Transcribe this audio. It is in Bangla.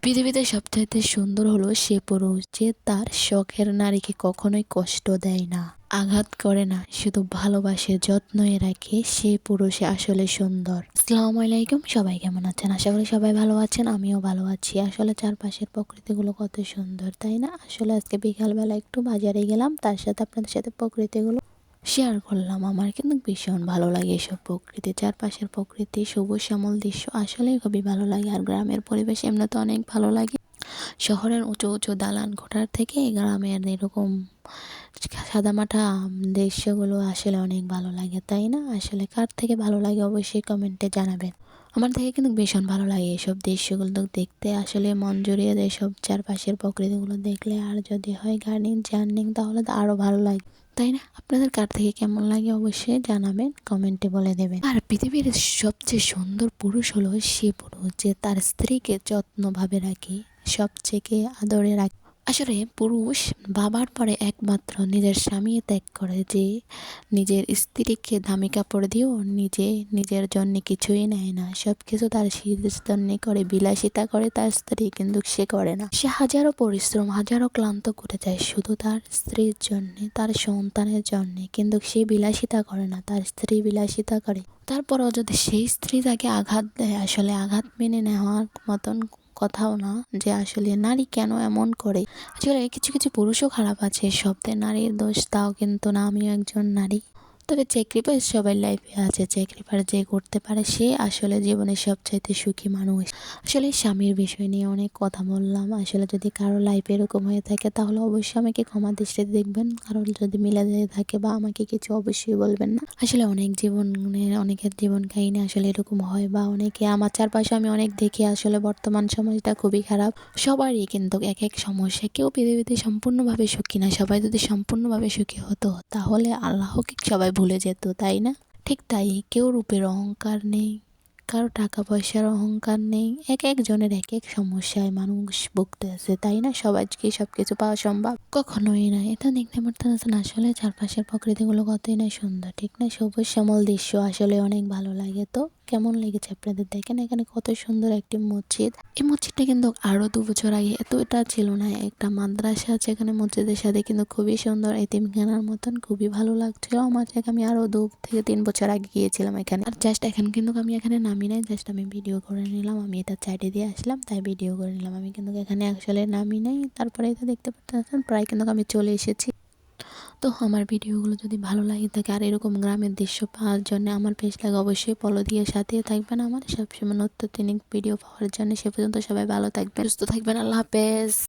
পৃথিবীতে সবচাইতে সুন্দর হলো সে পুরুষ যে তার শখের নারীকে কখনোই কষ্ট দেয় না, আঘাত করে না, শুধু ভালোবাসে, যত্নই রাখে। সে পুরুষে আসলে সুন্দর। আসসালামু আলাইকুম, সবাই কেমন আছেন? আশা করি সবাই ভালো আছেন, আমিও ভালো আছি। আসলে চারপাশের প্রকৃতিগুলো কত সুন্দর, তাই না? আসলে আজকে বিকালবেলা একটু বাজারে গেলাম, তার সাথে আপনাদের সাথে প্রকৃতিগুলো শেয়ার করলাম। আমার কিন্তু ভীষণ ভালো লাগে এসব প্রকৃতি, চারপাশের প্রকৃতি, সবুজ শ্যামল দৃশ্য আসলেই খুবই ভালো লাগে। আর গ্রামের পরিবেশ এমনিতে অনেক ভালো লাগে। শহরের উঁচু উঁচু দালান কোঠার থেকে গ্রামের এরকম সাদামাটা দৃশ্যগুলো আসলে অনেক ভালো লাগে, তাই না? আসলে কার থেকে ভালো লাগে অবশ্যই কমেন্টে জানাবেন। আমার থেকে কিন্তু ভীষণ ভালো লাগে এসব দৃশ্যগুলো দেখতে, আসলে মন জুড়িয়ে দেয় সব চারপাশের প্রকৃতিগুলো দেখলে। আর যদি হয় গার্ডেন জার্নিং তাহলে তো আরও ভালো লাগে, তাই না? আপনাদের কার থেকে কেমন লাগে অবশ্যই জানাবেন, কমেন্টে বলে দেবেন। আর পৃথিবীর সবচেয়ে সুন্দর পুরুষ হলো সে পুরুষ যে তার স্ত্রীকে যত্নভাবে রাখে, সবচেয়ে আদরে রাখে। আসলে পুরুষ বাবার পরে একমাত্র নিজের স্বামী ত্যাগ করে, যে নিজের স্ত্রীকে দামি কাপড় দিয়েও নিজের জন্য কিছুই নেয় না, সব কিছু তার স্ত্রীর জন্য করে, বিলাসিতা করে তার স্ত্রী, কিন্তু সে করে না। সে হাজারো পরিশ্রম, হাজারো ক্লান্ত করে যায় শুধু তার স্ত্রীর জন্যে, তার সন্তানের জন্যে, কিন্তু সে বিলাসিতা করে না, তার স্ত্রী বিলাসিতা করে। তারপরেও যদি সেই স্ত্রী তাকে আঘাত দেয়, আসলে আঘাত মেনে নেওয়ার মতন কথাও না, যে আসলে নারী কেন এমন করে। আসলে কিছু কিছু পুরুষও খারাপ আছে, শব্দের নারীর দোষ তাও কিন্তু না, আমিও একজন নারী। তবে স্যাক্রিফাইস সবার লাইফে আছে, স্যাক্রিফাইস যে করতে পারে সে আসলে জীবনের সবচাইতে সুখী মানুষ। আসলে স্বামীর বিষয় নিয়ে অনেক কথা বললাম। আসলে যদি কারো লাইফে এরকম হয়ে থাকে তাহলে অবশ্যই আমাকে ক্ষমা দৃষ্টিতে দেখবেন, কারণ যদি মিলে যেয়ে থাকে বা আমাকে কিছু অবশ্যই বলবেন না। আসলে অনেকের জীবন কাহিনী আসলে এরকম হয়, বা অনেকে আমার চারপাশে আমি অনেক দেখি। আসলে বর্তমান সমাজটা খুবই খারাপ, সবারই কিন্তু এক এক সমস্যা, কেউ পৃথিবীতে সম্পূর্ণভাবে সুখী না। সবাই যদি সম্পূর্ণভাবে সুখী হতো তাহলে আল্লাহকে সবাই ভুলে যেত, তাই না? ঠিক তাই, কেউ রূপের অহংকার নেই, কারো টাকা পয়সার অহংকার নেই, এক একজনের এক এক সমস্যায় মানুষ ভুগতে আছে, তাই না? সবাইকে সবকিছু পাওয়া সম্ভব কখনোই না। এটা দেখতে পারতেন আসলে চারপাশের প্রকৃতিগুলো কতই না সুন্দর, ঠিক না? সবুজ শ্যামল দৃশ্য আসলে অনেক ভালো লাগে। তো কেমন লেগেছে আপনাদের? দেখেন এখানে কত সুন্দর একটি মসজিদ। এই মসজিদটা কিন্তু আরো 2 বছর আগে এটা ছিল না, একটা মাদ্রাসা আছে এখানে মসজিদের সাথে, কিন্তু খুবই সুন্দর, এতিমখানার মতন, খুবই ভালো লাগছিল আমার। আমি আরো 2 থেকে 3 বছর আগে গিয়েছিলাম এখানে। আর জাস্ট এখন কিন্তু আমি এখানে নামি নাই, জাস্ট আমি ভিডিও করে নিলাম। আমি এটা সাইডে দিয়ে আসলাম তাই ভিডিও করে নিলাম, আমি কিন্তু এখানে আসলে নামি নাই। তারপরে এটা দেখতে পাচ্ছেন প্রায় কিন্তু আমি চলে এসেছি। তো আমার ভিডিওগুলো যদি ভালো লাগে থাকে আর এরকম গ্রামের দৃশ্য পাওয়ার জন্য আমার পেজটাকে অবশ্যই ফলো দিয়ে সাথে থাকবেন আমার সবসময় নতুন ভিডিও পাওয়ার জন্য। সে পর্যন্ত সবাই ভালো থাকবেন, সুস্থ থাকবেন। আল্লাহ হাফেজ।